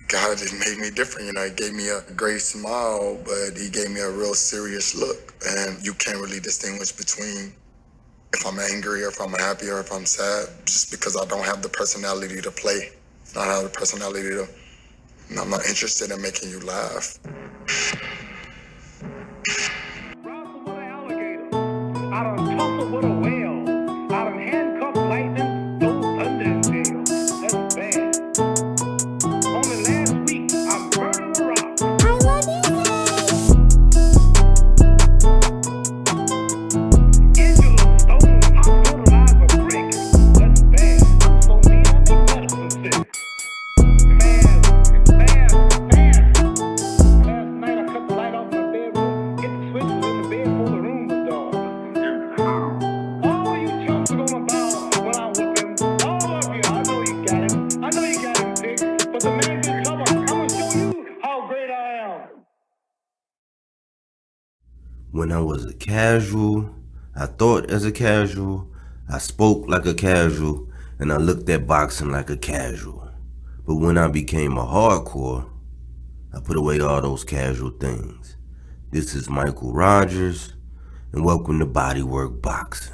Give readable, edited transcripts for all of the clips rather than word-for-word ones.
God, it made me different. He gave me a great smile, but he gave me a real serious look. And you can't really distinguish between if I'm angry or if I'm happy or if I'm sad, just because I don't have the personality to play. I have the personality to, I'm not interested in making you laugh. I done tussled with a whale. I done handcuffed lightning, throw thunder in jail. That's bad. Only last week, I murdered a rock. I love you. Angela Stone, I fertilize a brick. That's bad. So mean, I make medicine sick. Fast. Last night, I cut the light off my bedroom, hit the switch, was in the bed before the room was dark. All you chumps are gonna bow when I whoop him. All of you, I know you got him. I know you got him, Dick. But the man can cover. I'm gonna show you how great I am. When I was a casual, I thought as a casual, I spoke like a casual, and I looked at boxing like a casual. But when I became a hardcore, I put away all those casual things. This is Michael Rogers, and welcome to BodyWork Boxing.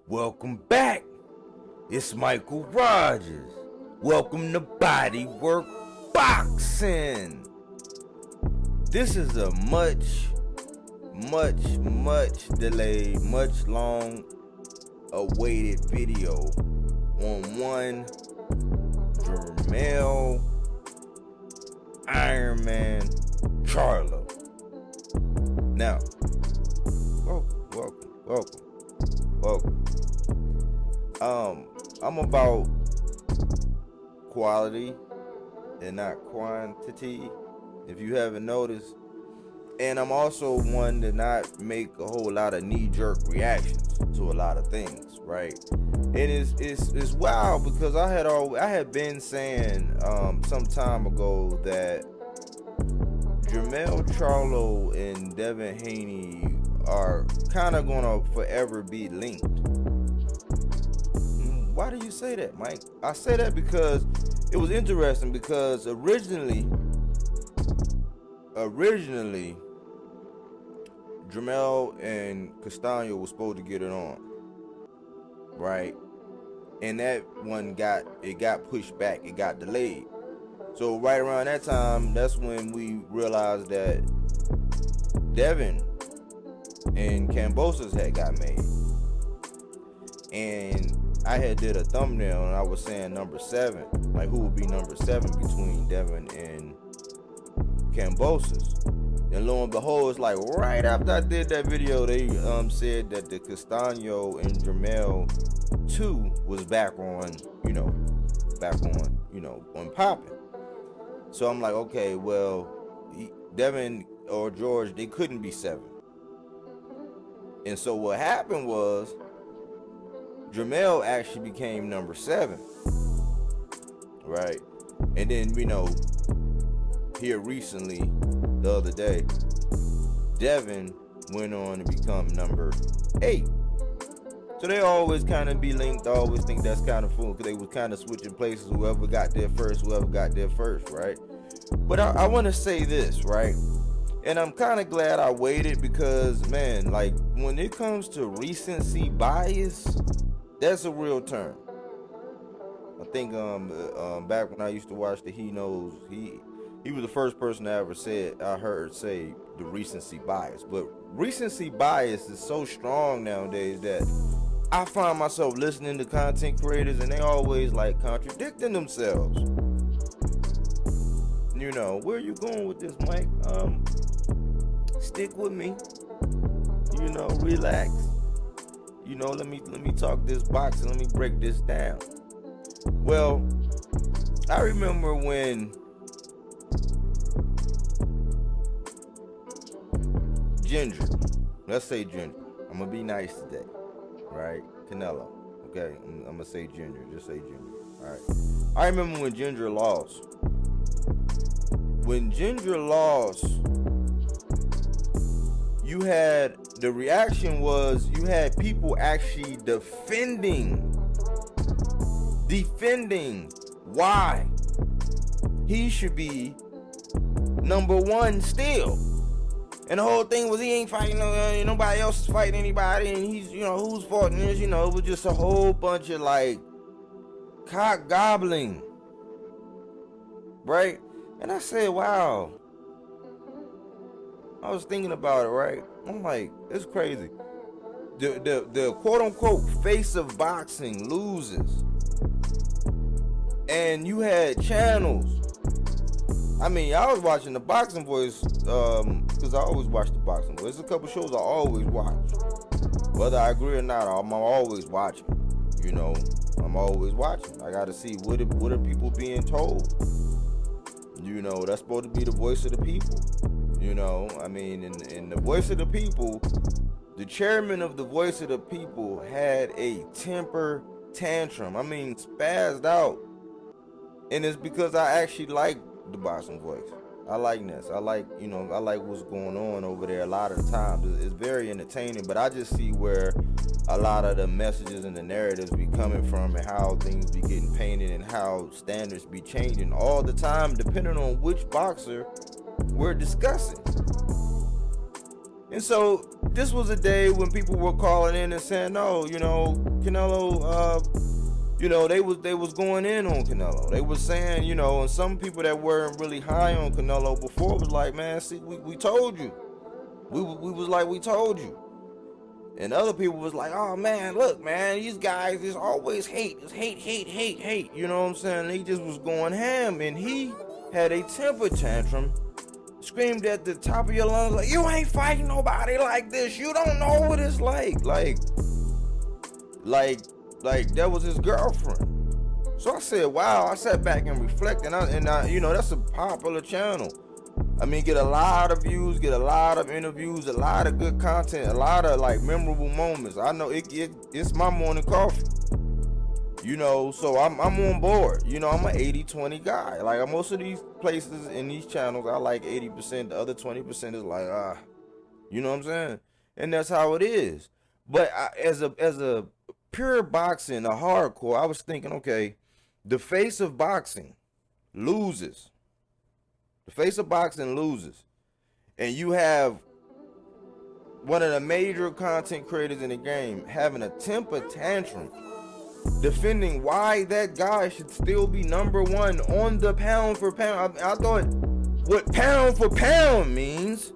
Welcome back. It's Michael Rogers. Welcome to BodyWork Boxing. This is a much delayed, much long awaited video on one Jermell Ironman Charlo. Now, welcome. I'm about quality and not quantity, if you haven't noticed. And I'm also one to not make a whole lot of knee-jerk reactions to a lot of things, right? And it's wild because I had been saying some time ago that JermellCharlo and DevinHaney are kind of gonna forever be linked. Why do you say that, Mike? I say that because it was interesting, because originally Jermell and Castano was supposed to get it on, right? And that one got pushed back, it got delayed. So right around that time, that's when we realized that Devin and Kambosos had got made. And I had did a thumbnail and I was saying number 7, like who would be number 7 between Devin and Kambosos. And lo and behold, it's like right after I did that video, they said that the Castano and Jermell 2 was back on popping. So I'm like, okay, well, Devin or George, they couldn't be 7. And so what happened was Jermell actually became number 7, right? And then, here recently, the other day, Devin went on to become number 8. So they always kind of be linked. I always think that's kind of cool because they was kind of switching places. Whoever got there first, right? But I want to say this, right? And I'm kind of glad I waited because, man, like when it comes to recency bias, that's a real term. I think back when I used to watch the He Knows, he was the first person I heard say the recency bias. But recency bias is so strong nowadays that I find myself listening to content creators and they always like contradicting themselves. Where are you going with this, Mike? Stick with me. Relax. Let me talk this boxing. Let me break this down. Well, I remember when Ginger, let's say Ginger, I'm gonna be nice today, right? Canelo. Okay, I'm gonna say Ginger. Just say Ginger. All right. I remember when Ginger lost. When Ginger lost, you had the reaction was you had people actually defending why he should be number one still. And the whole thing was he ain't fighting nobody else is fighting anybody, and he's, who's fighting this, it was just a whole bunch of like cock gobbling, right? And I said, wow. I was thinking about it, right? I'm like, it's crazy. The quote unquote face of boxing loses. And you had channels. I mean, I was watching the Boxing Voice, because I always watch the Boxing Voice. There's a couple shows I always watch. Whether I agree or not, I'm always watching. I'm always watching. I gotta see what are people being told. That's supposed to be the voice of the people. I mean, in the voice of the people, the chairman of the voice of the people had a temper tantrum. I mean, spazzed out. And it's because I actually like the Boxing Voice. I like this. I like what's going on over there a lot of the times. It's very entertaining, but I just see where a lot of the messages and the narratives be coming from, and how things be getting painted, and how standards be changing all the time depending on which boxer we're discussing. And so this was a day when people were calling in and saying, no, Canelo, they was going in on Canelo. They was saying, and some people that weren't really high on Canelo before was like, man, see, we told you. We was like, we told you. And other people was like, oh man, look, man, these guys just always hate. It's hate. You know what I'm saying? He just was going ham, and he had a temper tantrum, screamed at the top of your lungs, like, you ain't fighting nobody like this. You don't know what it's like. Like that was his girlfriend. So I said, wow. I sat back and reflected, and I that's a popular channel. I mean, get a lot of views, get a lot of interviews, a lot of good content, a lot of like memorable moments. I know it's my morning coffee. So I'm on board. I'm an 80-20 guy. Like most of these places in these channels, I like 80%. The other 20% is like, you know what I'm saying? And that's how it is. But as a pure boxing, a hardcore, I was thinking, okay, the face of boxing loses. The face of boxing loses. And you have one of the major content creators in the game having a temper tantrum, defending why that guy should still be number one on the pound for pound. I thought what pound for pound means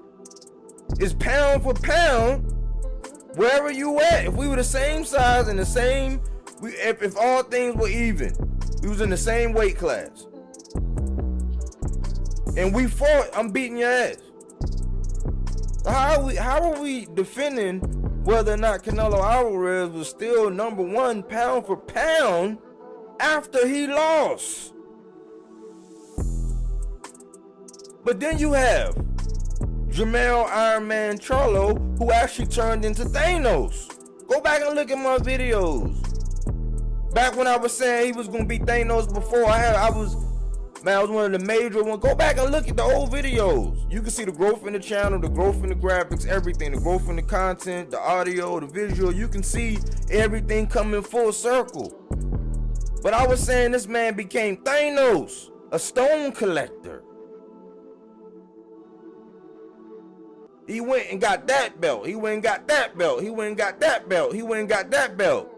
is pound for pound. Wherever you at, if we were the same size and the same, if all things were even, we was in the same weight class, and we fought, I'm beating your ass. How are we defending whether or not Canelo Alvarez was still number one pound for pound after he lost? But then you have Jermell Ironman Charlo, who actually turned into Thanos. Go back and look at my videos. Back when I was saying he was gonna be Thanos before, I was one of the major ones. Go back and look at the old videos. You can see the growth in the channel, the growth in the graphics, everything, the growth in the content, the audio, the visual. You can see everything coming full circle. But I was saying this man became Thanos, a stone collector. He went and got that belt. He went and got that belt. He went and got that belt. He went and got that belt.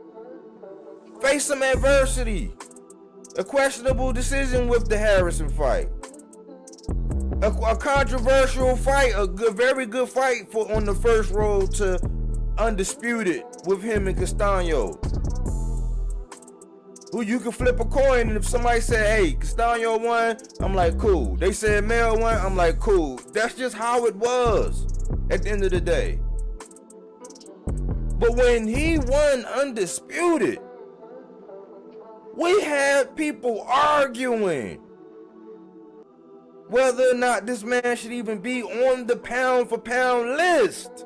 Face some adversity. A questionable decision with the Harrison fight. A controversial fight. Very good fight on the first road to Undisputed with him and Castaño. Who you can flip a coin, and if somebody said, hey, Castaño won, I'm like, cool. They said Mel won, I'm like, cool. That's just how it was at the end of the day. But when he won Undisputed, we had people arguing whether or not this man should even be on the pound for pound list.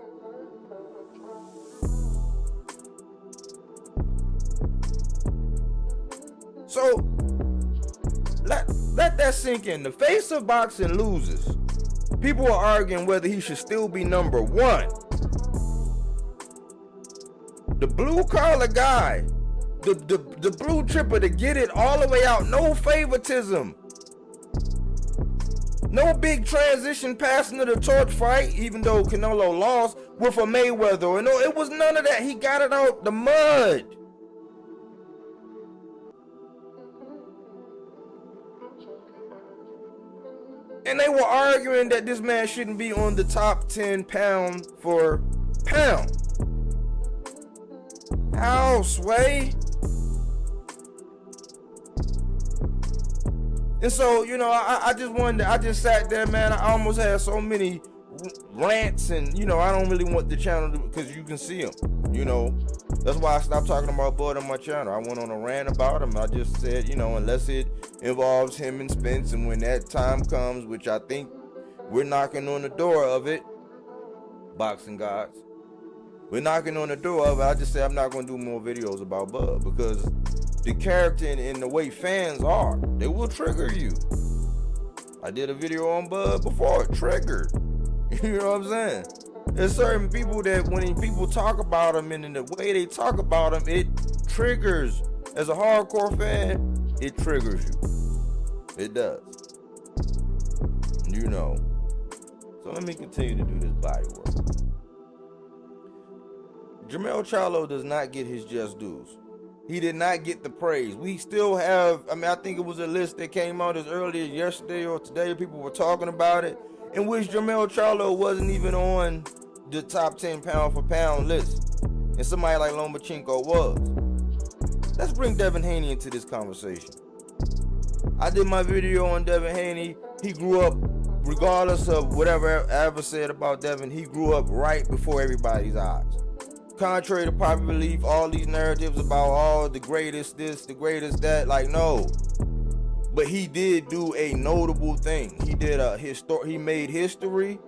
So let that sink in. The face of boxing loses. People are arguing whether he should still be number one. The blue collar guy, the blue chipper to get it all the way out, no favoritism. No big transition passing of the torch fight, even though Canelo lost with a Mayweather. No, it was none of that. He got it out the mud. And they were arguing that this man shouldn't be on the top 10 pound for pound. How, Sway? And so, you know, I just sat there, man. I almost had so many rants, and, you know, I don't really want the channel to, because you can see them, you know. That's why I stopped talking about Bud on my channel. I went on a rant about him. I just said, you know, unless it involves him and Spence, and when that time comes, which I think we're knocking on the door of it, boxing gods, we're knocking on the door of it. I just said I'm not going to do more videos about Bud, because the character and the way fans are, they will trigger you. I did a video on Bud before, it triggered. You know what I'm saying? There's certain people that when people talk about them and in the way they talk about them, it triggers. As a hardcore fan, it triggers you. It does. You know. So let me continue to do this body work. JermellCharlo does not get his just dues. He did not get the praise. We still have, I mean, I think it was a list that came out as early as yesterday or today. People were talking about it, in which JermellCharlo wasn't even on the top 10 pound for pound list. And somebody like Lomachenko was. Let's bring DevinHaney into this conversation. I did my video on DevinHaney. He grew up, regardless of whatever I ever said about Devin, he grew up right before everybody's eyes. Contrary to popular belief, all these narratives about all the greatest this, the greatest that, like, no. But he did do a notable thing. He did he made history.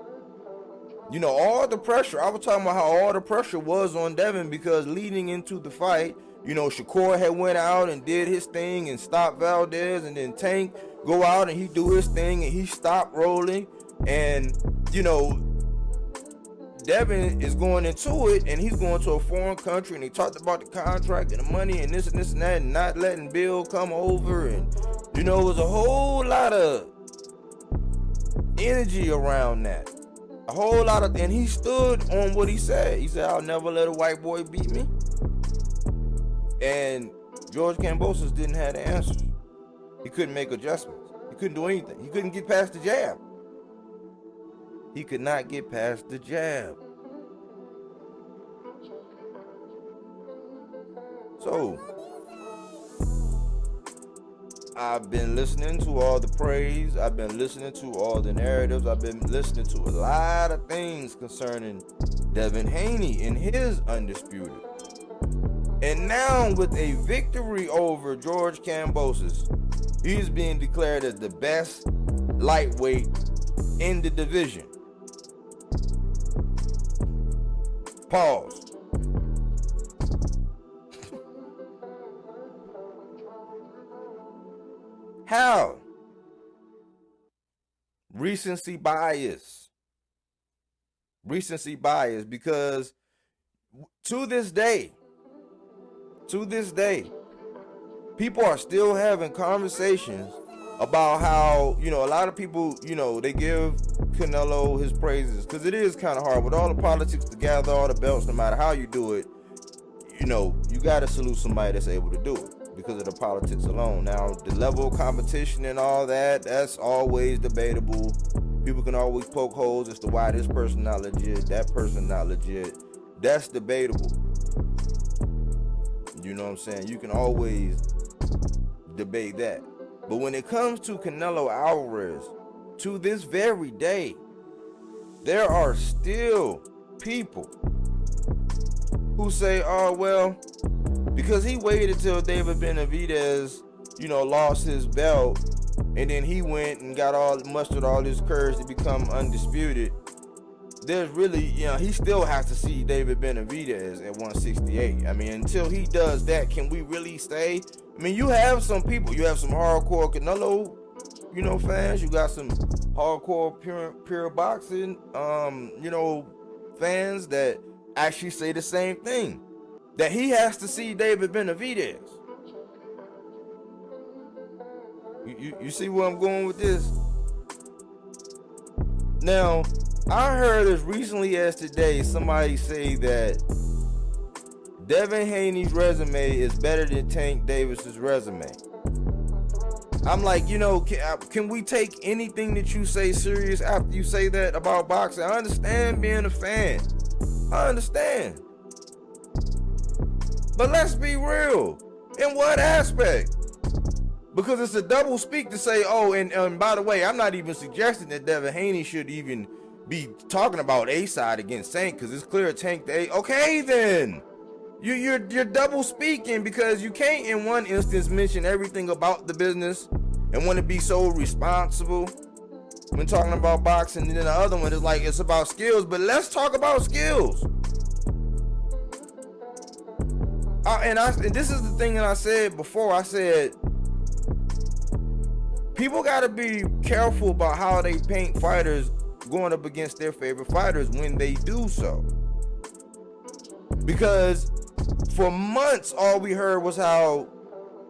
You know, all the pressure, I was talking about how all the pressure was on Devin, because leading into the fight, you know, Shakur had went out and did his thing and stopped Valdez, and then Tank go out and he do his thing and he stopped rolling. And, you know, Devin is going into it, and he's going to a foreign country, and he talked about the contract and the money and this and this and that, and not letting Bill come over, and, you know, it was a whole lot of energy around that. A whole lot of, and he stood on what he said. He said, I'll never let a white boy beat me. And George Kambosos didn't have the answers. He couldn't make adjustments. He couldn't do anything. He couldn't get past the jab. He could not get past the jab. So, I've been listening to all the praise. I've been listening to all the narratives. I've been listening to a lot of things concerning DevinHaney and his Undisputed. And now with a victory over George Kambosos, he's being declared as the best lightweight in the division. Pause. How? Recency bias. Recency bias, because to this day, people are still having conversations about how, you know, a lot of people, you know, they give Canelo his praises, because it is kind of hard with all the politics to gather all the belts. No matter how you do it, you know, you got to salute somebody that's able to do it because of the politics alone. Now, the level of competition and all that, that's always debatable. People can always poke holes as to why this person not legit, that person not legit. That's debatable. You know what I'm saying? You can always debate that. But when it comes to Canelo Alvarez, to this very day, there are still people who say, oh, well, because he waited till David Benavidez, you know, lost his belt, and then he went and mustered all his courage to become undisputed, there's really, he still has to see David Benavidez at 168. I mean, until he does that, can we really say? I mean, you have some people, you have some hardcore Canelo, fans. You got some hardcore pure boxing, fans that actually say the same thing, that he has to see David Benavidez. You see where I'm going with this? Now, I heard as recently as today somebody say that DevinHaney's resume is better than Tank Davis's resume. I'm like, can we take anything that you say serious after you say that about boxing? I understand being a fan. I understand. But let's be real. In what aspect? Because it's a double speak to say, oh, and by the way, I'm not even suggesting that DevinHaney should even be talking about A side against Tank, because it's clear Tank the A. Okay, then. You're double speaking, because you can't in one instance mention everything about the business and want to be so responsible when talking about boxing, and then the other one is like it's about skills. But let's talk about skills. And this is the thing that I said before. I said people got to be careful about how they paint fighters going up against their favorite fighters when they do so, because for months all we heard was how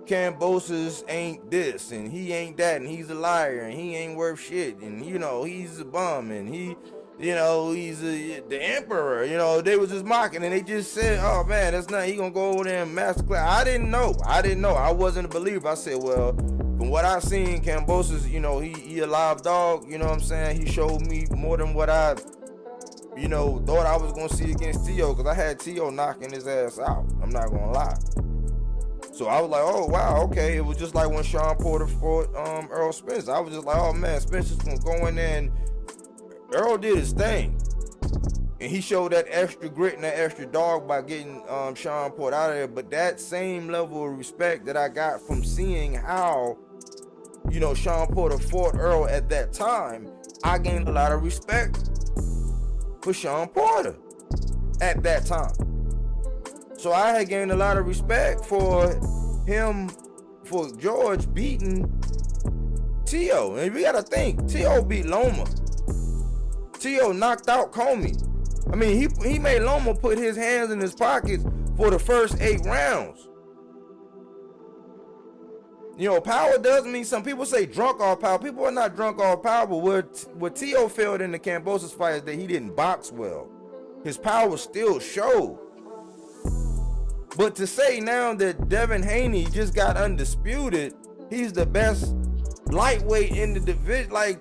Kambosos ain't this and he ain't that and he's a liar and he ain't worth shit and he's a bum and he's the emperor. They was just mocking, and they just said, oh man, that's not, he gonna go over there and masterclass. I didn't know. I wasn't a believer. I said, well, from what I seen, Kambosos, he a live dog. You know what I'm saying? He showed me more than what I thought I was gonna see against Tio, because I had Tio knocking his ass out. I'm not gonna lie. So I was like, oh wow, okay. It was just like when Sean Porter fought Earl Spence. I was just like, oh man, Spencer's gonna go in there, and Earl did his thing, and he showed that extra grit and that extra dog by getting Sean Porter out of there. But that same level of respect that I got from seeing how Sean Porter fought Earl at that time, I gained a lot of respect for Sean Porter at that time. So I had gained a lot of respect for him, for George beating Tio. And we gotta think, Tio beat Loma. Tio knocked out Comey. I mean, he made Loma put his hands in his pockets for the first 8 rounds. Power does mean, some people say drunk off power. People are not drunk off power, but what Tio failed in the Kambosos fight is that he didn't box well. His power still showed. But to say now that DevinHaney just got undisputed, he's the best lightweight in the division, like,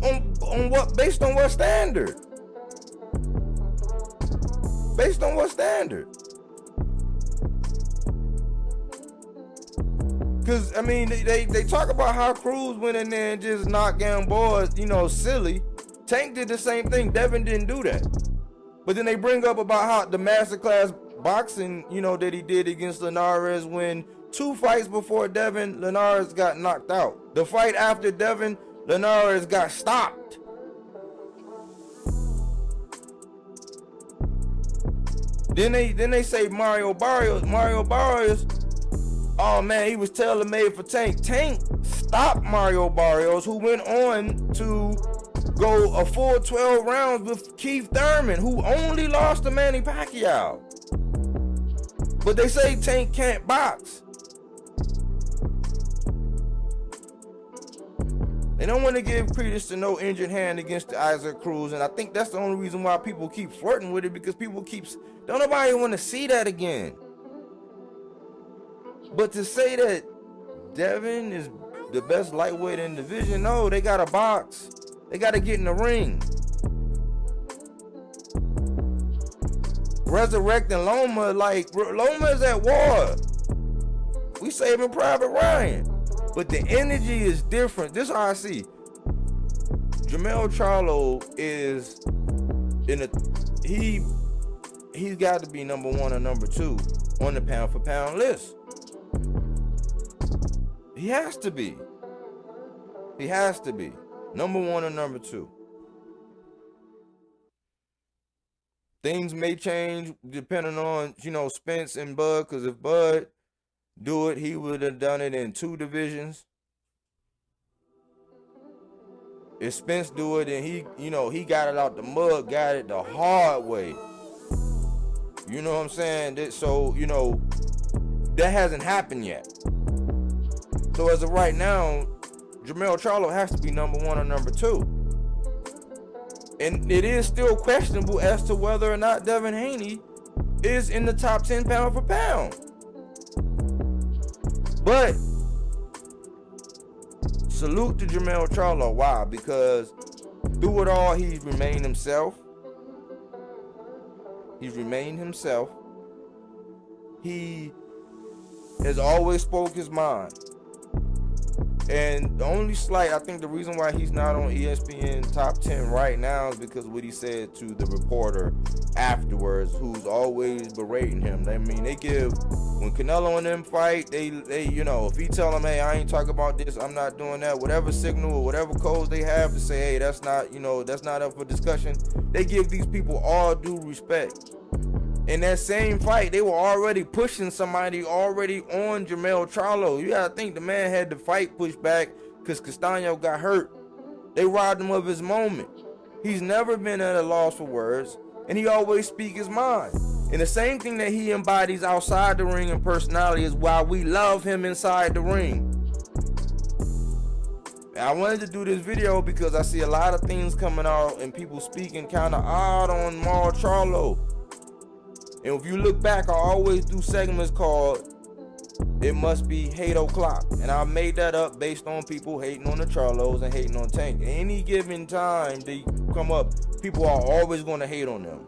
on what, based on what standard? Based on what standard? Because, I mean, they talk about how Cruz went in there and just knocked down boys, silly. Tank did the same thing. Devin didn't do that. But then they bring up about how the masterclass boxing, that he did against Linares, when 2 fights before Devin, Linares got knocked out. The fight after Devin, Linares got stopped. Then they say Mario Barrios, oh man, he was tailor-made for Tank. Tank stopped Mario Barrios, who went on to go a full 12 rounds with Keith Thurman, who only lost to Manny Pacquiao. But they say Tank can't box. They don't want to give credence to no injured hand against the Isaac Cruz, and I think that's the only reason why people keep flirting with it, because people don't nobody want to see that again. But to say that Devin is the best lightweight in the division, no, they got to box. They got to get in the ring. Resurrecting Loma, like, Loma is at war. We saving Private Ryan. But the energy is different. This is how I see. JermellCharlo is he's got to be number 1 or number 2 on the pound for pound list. He has to be. He has to be number 1 or number 2. Things may change depending on, Spence and Bud, because if Bud do it, he would have done it in 2 divisions. If Spence do it, and he got it out the mud, got it the hard way. You know what I'm saying? So, that hasn't happened yet. So as of right now, JermellCharlo has to be number 1 or number 2. And it is still questionable as to whether or not DevinHaney is in the top 10 pound for pound. But salute to JermellCharlo. Why? Because through it all, he's remained himself. He's remained himself. He has always spoke his mind. And the only slight, I think the reason why he's not on ESPN top 10 right now is because of what he said to the reporter afterwards, who's always berating him. I mean, they give, when Canelo and them fight, they if he tell them, hey, I ain't talking about this, I'm not doing that, whatever signal or whatever codes they have to say, hey, that's not up for discussion, they give these people all due respect. In that same fight, they were already pushing somebody already on JermellCharlo. You gotta think the man had the fight pushed back because Castaño got hurt. They robbed him of his moment. He's never been at a loss for words, and he always speaks his mind. And the same thing that he embodies outside the ring in personality is why we love him inside the ring. And I wanted to do this video because I see a lot of things coming out and people speaking kind of odd on Charlo. And if you look back, I always do segments called It Must Be Hate O'Clock. And I made that up based on people hating on the Charlos and hating on Tank. Any given time they come up, people are always going to hate on them.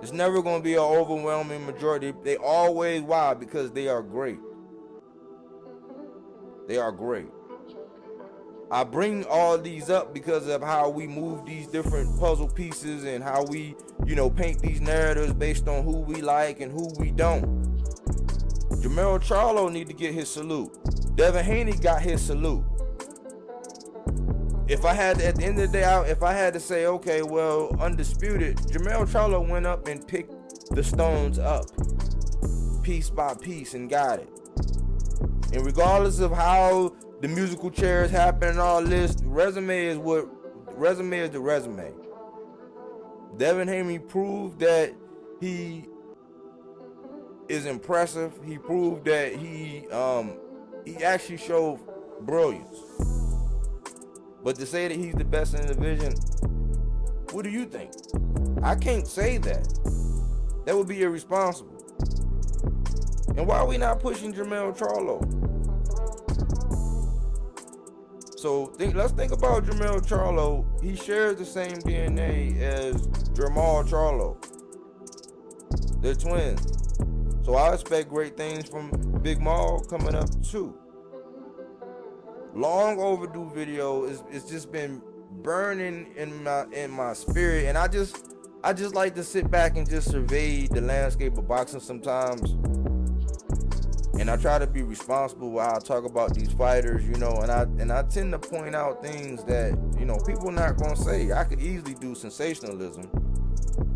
It's never going to be an overwhelming majority. They always, why? Because they are great. They are great. I bring all these up because of how we move these different puzzle pieces and how we, paint these narratives based on who we like and who we don't. JermellCharlo need to get his salute. DevinHaney got his salute. If I had to, at the end of the day, if I had to say, okay, well, Undisputed, JermellCharlo went up and picked the stones up piece by piece and got it. And regardless of how the musical chairs happen and all this, resume is the resume. DevinHaney proved that he is impressive. He proved that he actually showed brilliance. But to say that he's the best in the division, what do you think? I can't say that. That would be irresponsible. And why are we not pushing JermellCharlo? So let's think about JermellCharlo. He shares the same DNA as JermellCharlo. They're twins. So I expect great things from Big Maul coming up too. Long overdue video. It's just been burning in my spirit, and I just like to sit back and just survey the landscape of boxing sometimes. And I try to be responsible with how I talk about these fighters, and I tend to point out things that, people not gonna say. I could easily do sensationalism.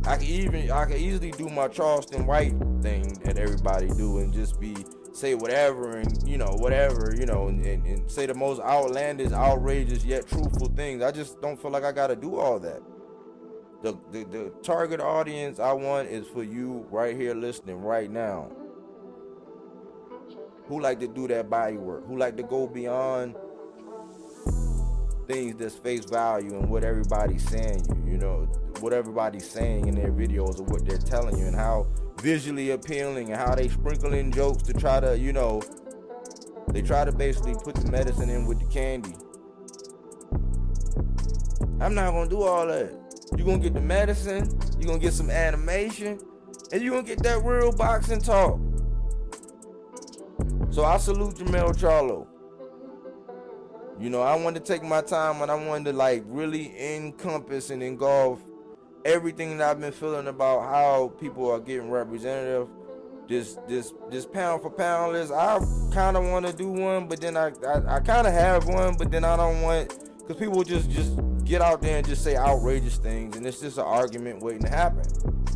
I could easily do my Charleston White thing that everybody do and just say whatever and whatever, and say the most outlandish, outrageous yet truthful things. I just don't feel like I gotta do all that. The target audience I want is for you right here listening right now, who like to do that body work, who like to go beyond things that's face value and what everybody's saying what everybody's saying in their videos or what they're telling you, and how visually appealing and how they sprinkle in jokes to try to, they try to basically put the medicine in with the candy. I'm not gonna do all that. You're gonna get the medicine, you're gonna get some animation, and you're gonna get that real boxing talk. So I salute JermellCharlo. I wanted to take my time and I wanted to really encompass and engulf everything that I've been feeling about how people are getting representative. This pound for pound list. I kind of want to do one, but then I kind of have one, but then I don't want, because people just get out there and just say outrageous things, and it's just an argument waiting to happen.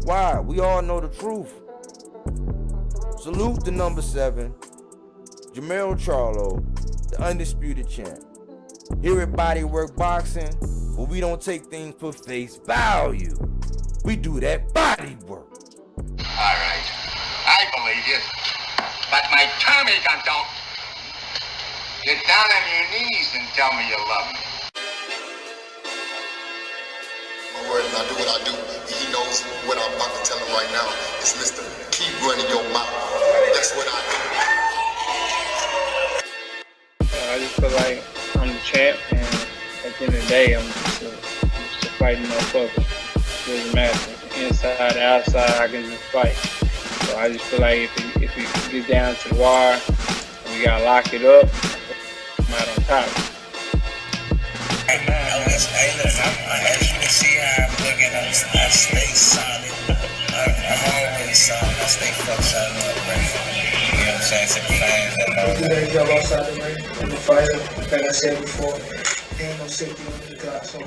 Why? We all know the truth. Salute to number 7, JermellCharlo, the Undisputed Champ. Here at BodyWork Boxing, where we don't take things for face value. We do that body work. All right, I believe you, but my Tommy gun don't. Get down on your knees and tell me you love me. My word, and I do what I do. And he knows what I'm about to tell him right now. It's Mr. Keep running your mouth. That's what I do. I just feel like I'm the champ, and at the end of the day, I'm just a fighting motherfucker. It doesn't matter. Inside, outside, I can just fight. So I just feel like if it gets down to the wire, and we gotta lock it up, I'm out on top. Hey, look, as you can see how I'm looking, I stay solid. I'm always solid. I stay fuck solid up, man. You know what I'm saying? To the fans and all that. You jump outside the ring in the fighter, like I said before, ain't no safety on the clock, so